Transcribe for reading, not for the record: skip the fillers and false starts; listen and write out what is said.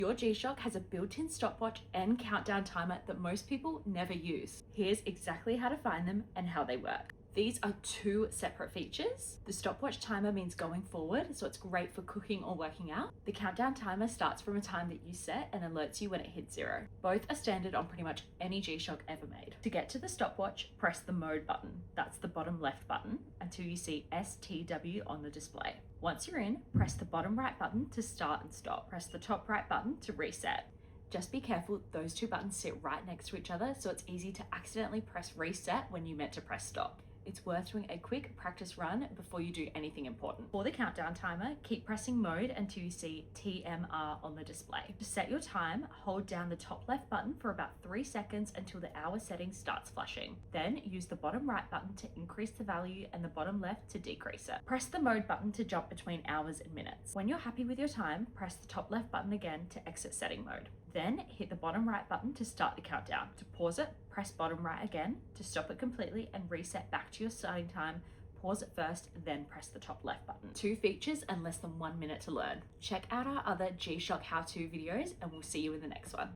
Your G-Shock has a built-in stopwatch and countdown timer that most people never use. Here's exactly how to find them and how they work. These are two separate features. The stopwatch timer means going forward, so it's great for cooking or working out. The countdown timer starts from a time that you set and alerts you when it hits 0. Both are standard on pretty much any G-Shock ever made. To get to the stopwatch, press the mode button. That's the bottom left button until you see STW on the display. Once you're in, press the bottom right button to start and stop. Press the top right button to reset. Just be careful, those two buttons sit right next to each other, so it's easy to accidentally press reset when you meant to press stop. It's worth doing a quick practice run before you do anything important. For the countdown timer, keep pressing mode until you see TMR on the display. To set your time, hold down the top left button for about 3 seconds until the hour setting starts flashing. Then use the bottom right button to increase the value and the bottom left to decrease it. Press the mode button to jump between hours and minutes. When you're happy with your time, press the top left button again to exit setting mode. Then hit the bottom right button to start the countdown. To pause it, press bottom right again. To stop it completely and reset back to your starting time, pause it first, then press the top left button. 2 features and less than 1 minute to learn. Check out our other G-Shock how-to videos and we'll see you in the next one.